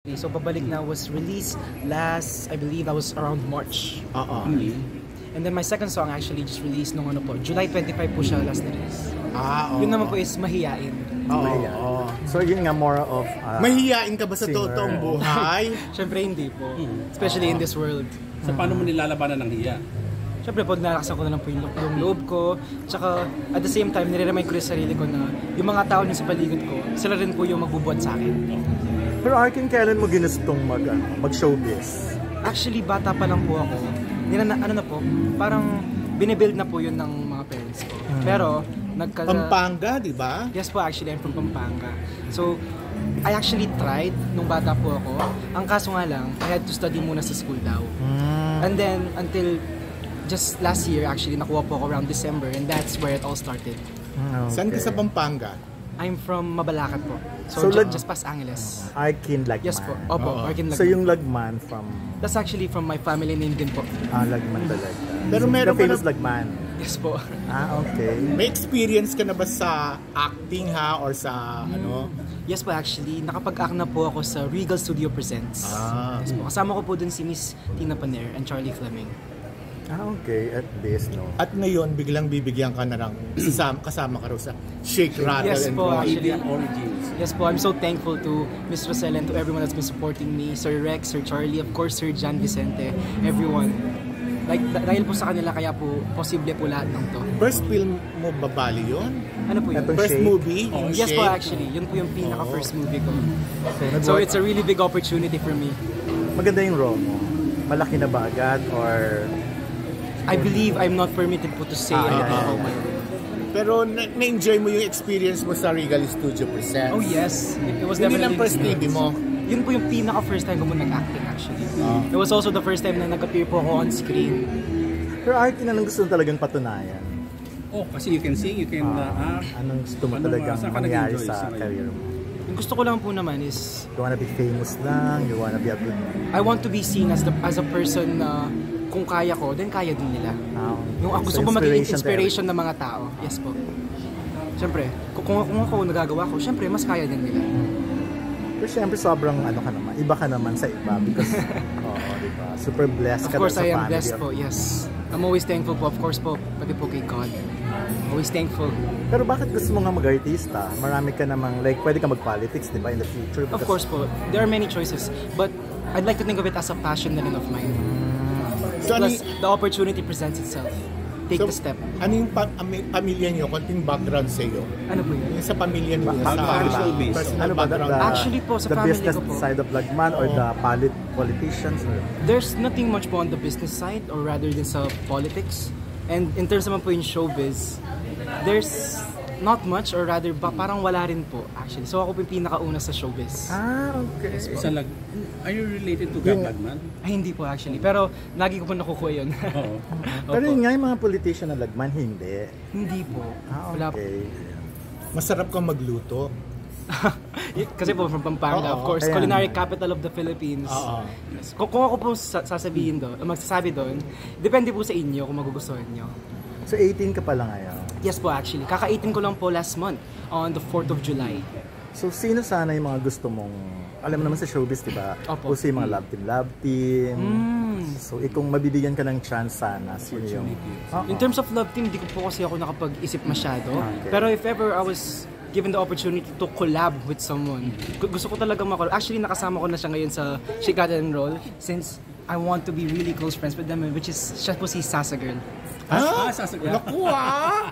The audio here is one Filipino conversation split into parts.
So Babalik Na was released last, I believe that was around March. And then my second song actually just released nung ano po, July 25 po siya last release. Yun naman po is Mahiyain. So yun nga more of mahihiyain ka ba sa totoong buhay? Siyempre hindi po. Especially in this world. So paano mo nilalabanan ng hiya? Siyempre po, nalakasan ko na lang po yung loob ko. Tsaka at the same time, nire-remind ko rin sa sarili ko na yung mga tao niyo sa paligid ko, sila rin po yung magbubuhat sa akin. Pero Arkin, kailan mo ginustong mag-showbiz? Actually, bata pa lang po ako. Ano na po, parang binibuild na po yun ng mga parents ko. Pero, Pampanga, di ba? Yes po, actually, I'm from Pampanga. So, I actually tried nung bata po ako. Ang kaso nga lang, I had to study muna sa school daw. And then, until just last year, actually, nakuha po ako around December and that's where it all started. Okay. Saan ka sa Pampanga? I'm from Mabalacat po. So just past Angeles. Arkin Lagman. Yes po. Opo, Arkin Lagman. So yung Lagman from... That's actually from my family name din po. Lagman talaga. Pero meron the famous Lagman. Yes po. Okay. May experience ka na ba sa acting ha? Or sa ano? Yes po, actually. Nakapag-act na po ako sa Regal Studio Presents. Yes po. Kasama ko po dun si Miss Tina Paner and Charlie Fleming. Okay. At least, no? At ngayon, biglang bibigyan ka na lang kasama ka rin sa Shake, Rattle, Yes and po, Roll. actually. Origins. Yes po, I'm so thankful to Miss Rosella and to everyone that's been supporting me. Sir Rex, Sir Charlie, of course, Sir John Vicente, everyone. Like, dahil po sa kanila, kaya po, posible po lahat ng to. First film mo ba Bali yun? Ano po yun? First Shake. movie? Yung Yes Shake? po, actually. Yun po yung pinaka-first movie ko. So it's a really big opportunity for me. Maganda yung role mo. Malaki na ba agad or... I believe I'm not permitted po to say about my role. Pero na-enjoy mo yung experience mo sa Regal Studio Presents? Oh yes, it was Hindi definitely lang first TV mo? Yun po yung pinaka-first time ko mo nag-acting actually. It was also the first time na nag-appear po ako on screen. Pero Arkin, anong gusto mo talagang patunayan? Kasi you can sing, you can act. Anong gusto mo talagang saan ka mangyari nag-enjoy sa ngayon? career mo? Yung gusto ko lang po naman is You wanna be famous lang? You wanna be a good... I want to be seen as a person na kung kaya ko, then kaya din nila. Yung gusto ko maging inspiration ng mga tao. Yes po. Siyempre, kung ako nagagawa ko, siyempre mas kaya din nila. Pero siyempre sobrang ano ka naman, iba ka naman sa iba because diba? Super blessed Of ka course, sa I am family. blessed po, yes. I'm always thankful po, of course po, pati po kay God. Always thankful. Pero bakit gusto mo nga mag-artista? Marami ka namang, like, pwede ka mag-politics, di ba, in the future? Of course po, there are many choices, but I'd like to think of it as a passion na rin of mine. So, Plus, the opportunity presents itself. Take the step. Ano yung pamilya niyo? Konting background sa iyo? Ano po yun? Yung sa pamilya niyo? Personal Ano ba, background? Actually po, sa the family business ko po, side of Lagman or the politicians? Or... there's nothing much po on the business side or rather than sa politics. And in terms naman po yung showbiz, there's not much or rather parang wala rin po actually. So ako po yung pinakauna sa showbiz. Okay. Are you related to Gab Lagman? Ay hindi po actually, pero lagi ko po nakukuha yun. Oo. Pero yun nga yung mga politician na Lagman, hindi. Hindi po. Wala po. Okay. Masarap kang magluto. Kasi po from Pampanga, of course, Ayan. culinary capital of the Philippines. Yes. Kung ako po sasabihin doon, magsasabi doon, depende po sa inyo kung magugustuhan nyo. So 18 ka pa lang ngayon. Yes po actually, kaka-18 ko lang po last month on the 4th of July. So sino sana yung mga gusto mong, alam mo naman sa showbiz, di ba? Opo. Kasi yung mga love team. So kung mabibigyan ka ng chance sana, sino yung... In terms of love team, hindi ko po kasi ako nakapag-isip masyado. Okay. Pero if ever I was given the opportunity to collab with someone, gusto ko talagang makolab. Actually, nakasama ko na siya ngayon sa Shake, Rattle, and Roll since I want to be really close friends with them, which is siya po si Sasa Girl. Sasagot. Naku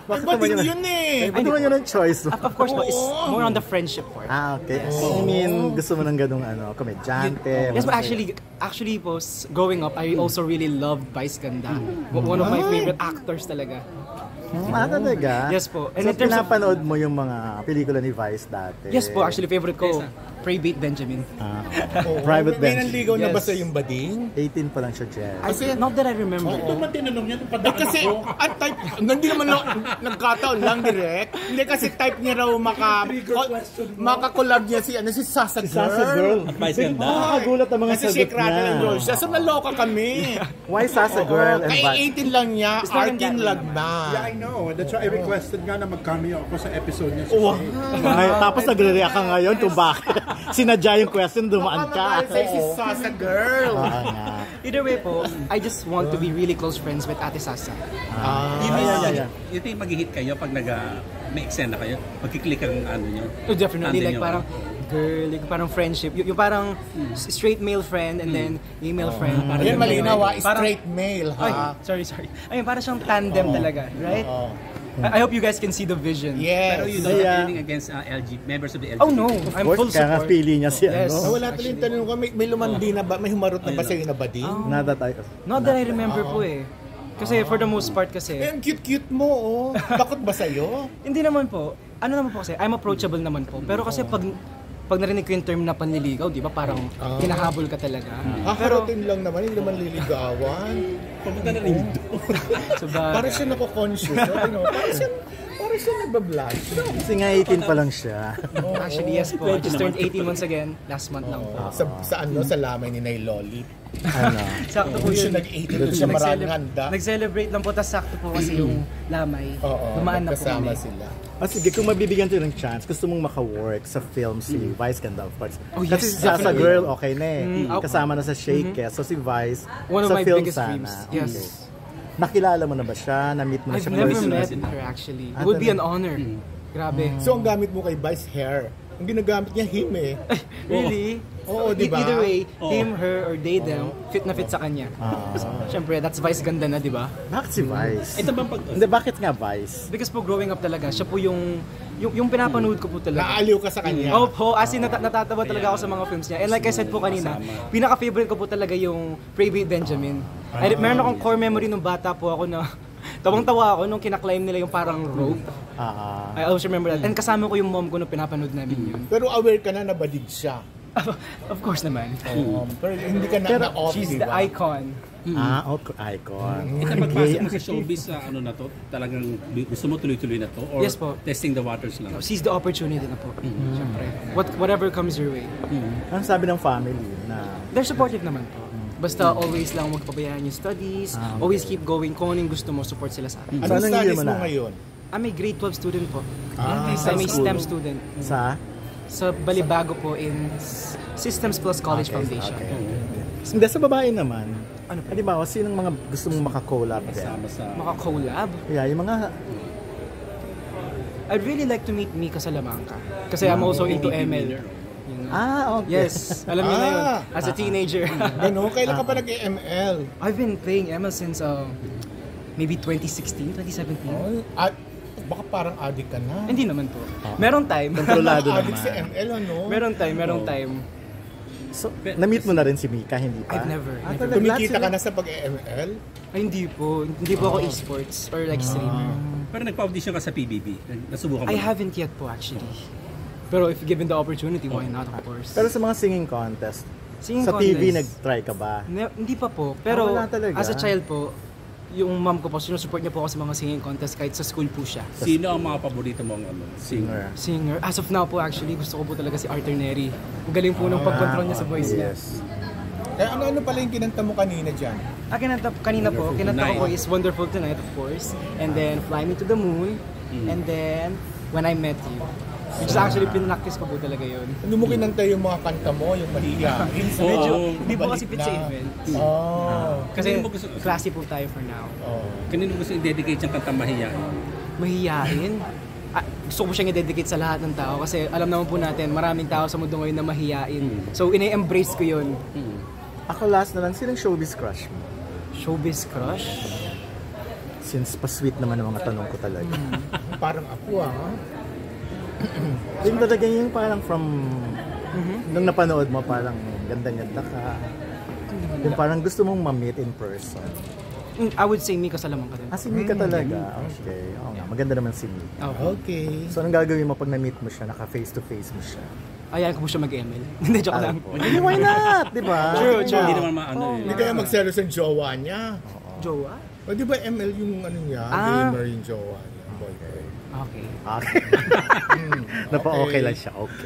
Bating yun eh! Ba't naman yun ang choice mo? Of course po, it's more on the friendship part. Okay. I mean, gusto mo ng ganung komedyante. Yes, but actually po, growing up, I also really loved Vice Ganda. One of my favorite actors talaga. Talaga? Yes po. And so, pinapanood mo yung mga pelikula ni Vice dati? Yes po, actually, favorite ko, Pray Bait Benjamin. Private May Bench. nanligaw na ba sa yung bading? 18 pa lang siya, Jen. Not that I remember. Tinanong niya nung padaan Kasi, ang type, hindi naman nagkataon lang direct. Hindi kasi type niya raw makakolab niya si Sasa Girl. Sasa Girl. Vice Ganda. Nakakagulat ang mga Kasi sagot Shake, Rattle, and Roll niya. siya. So naloka kami. Why Sasa Girl and Vice? Kay 18 lang niya, Arkin Lagman. Yeah, I know. That's why I requested nga na mag-cameo ako sa episode niya. Tapos nagre-react ka ngayon kung bakit. sinadya yung question, dumaan ka. Baka si Sasa girl. Oo nga. Either way po, I just want to be really close friends with Ate Sasa. You think mag-hit kayo pag may eksena kayo? Magkiklik ang ano nyo? So definitely, Tandem like nyo. parang girl, like parang friendship. Yung parang straight male friend and then female friend. Parang Ayan, ganun. malinaw Parang- straight male, Ay, ha? sorry. Ayun, parang siyang tandem talaga, right? I hope you guys can see the vision. Pero Yes. you know Yeah. anything against members of the LGBT? Oh no, I'm Of full course, kaya nga support. pili niya si Yes. Ah, ano. wala tuloy yung tanong ko, may lumandi na ba? May humarot na ba sa'yo na bading? Not that I... Not that I remember po eh. Kasi for the most part kasi, Eh, ang cute-cute mo, oh. Bakit ba sa'yo? hindi naman po. Ano naman po kasi, I'm approachable naman po. Pero kasi pag narinig ko yung term na panliligaw, di ba parang hinahabol ka talaga. Haharotin lang naman, hindi naman liligawan. Pumunta na rin So, Parang siya nako-conscious. Ano? Parang siya nagba-blush. Kasi nga 18 pa lang siya. actually, yes po. I just turned 18 months again. Last month lang po. Sa lamay ni Nay Loli. Ano? Sakto po Doon siya yun. nag-18, doon siya maraming handa. Nag-celebrate lang po, tas sakto po kasi yung lamay. Oo, Dumaan na po magkasama kami. sila. Sige, kung mabibigyan tayo ng chance, gusto mong maka-work sa film si Vice ganda, of course. Oh, yes, Kasi si Sasa definitely. Girl, okay na eh. okay. Kasama na sa Shake eh. So si Vice, One of sa my film biggest sana. dreams. Yes. Okay. Nakilala mo na ba siya? Na-meet mo na I've siya never personally? met her actually. It would be an honor. Grabe. So, ang gamit mo kay Vice hair. Ang ginagamit niya, him eh. Really? Oo, di ba? Either way, him, her, or they, them, fit na fit sa kanya. Siyempre, that's Vice ganda na, di ba? Bakit si Vice? Ito bang pag... Hindi, bakit nga Vice? Because po growing up talaga, siya po yung pinapanood ko po talaga. Naaliw ka sa kanya. Opo, as in natatawa talaga ako sa mga films niya. And like I said po kanina, pinaka-favorite ko po talaga yung Pray Babe Benjamin. And meron akong core memory nung bata po ako na tawang-tawa ako nung kinaklimb nila yung parang rope. I always remember that. And kasama ko yung mom ko nung pinapanood namin yun. Pero aware ka na nabadig siya. Of course naman. Pero hindi ka na-off, She's di the ba? icon. Icon. Ito pagpasok mo sa showbiz sa ano na to, talagang gusto mo tuloy-tuloy na to? Or Yes po. testing the waters lang? Seize the opportunity na po. Siyempre. Whatever comes your way. Ano sabi ng family na They're supportive naman po. Basta always lang magpabayaan yung studies, always keep going. Kung anong gusto mo, support sila sa akin. Anong Anong studies year mo mo na? ngayon? I'm a grade 12 student po. I'm a school? STEM student. sa? Sa Balibago po in Systems Plus College Foundation. Hindi, sa babae naman. Ano po? Halimbawa, sinong mga gusto mong makakollab din? Kasama sa... Maka-collab. Yeah, yung mga... I'd really like to meet Mika Salamanca. Kasi I'm also into ML. okay. Yes, alam niyo na yun. As a teenager. Ano? Kailan ka pa nag-ML? I've been playing ML since maybe 2016, 2017. At baka parang addict ka na. Hindi naman po. Merong time. Kontrolado Addict sa naman. ML, ano? merong time. So, na-meet mo na rin si Mika, hindi pa? I've never. Kumikita ka na sa pag-ML? Ay, hindi po. Hindi po ako esports or like streamer. Pero nagpa-audition ka sa PBB. Nasubukan mo I na? haven't yet po actually. Pero if given the opportunity, why not, of course. Pero sa mga singing contest, Singing sa TV contest, nag-try ka ba? Hindi pa po. Pero wala talaga. as a child po, yung mom ko po, sinusupport niya po ako sa mga singing contest kahit sa school po siya. Sino ang mga paborito mong singer? Singer. As of now po actually, gusto ko po talaga si Arthur Neri. Ang galing po ng pag-control niya sa voice niya. Yes. Eh, ano pala yung kinanta mo kanina dyan? Kanina po, kinanta ko Tonight. is Wonderful Tonight, of course. And then Fly Me to the Moon. And then When I Met You. Which is actually pinaktis ko po talaga yun. Ano mo kinanta yung mga kanta mo, yung mahihiyain? Medyo, Oo. hindi po kasi fit sa Balik na. event. Kasi, Kasi Kanino mo gusto- classy po tayo for now. Kanino gusto i-dedicate yung kanta Mahiya? Mahihiyain. Gusto ko po siyang i-dedicate sa lahat ng tao kasi alam naman po natin, maraming tao sa mundo ngayon na mahihiyain. So, ina-embrace ko yun. Ako last na lang, sinong showbiz crush mo? Showbiz crush? Since pa-sweet naman ang mga tanong ko talaga. parang ako Yung talaga yung parang from... Nung napanood mo, parang ganda-ganda ka. Yung parang gusto mong ma-meet in person. I would say Mika Salamanca din. Si Mika talaga. Okay. Oo nga, maganda naman si Mika. Okay. So, anong gagawin mo pag na-meet mo siya, naka-face-to-face mo siya? Ayan ko po siya mag-ML. Hindi, joke lang. Hindi, why not? Di ba? True. Hindi naman maano eh. Hindi kaya magselos ang jowa niya. Jowa? O di ba ML yung ano niya, gamer yung jowa niya, boyfriend. Okay. Okay. Napa-okay lang siya. Okay.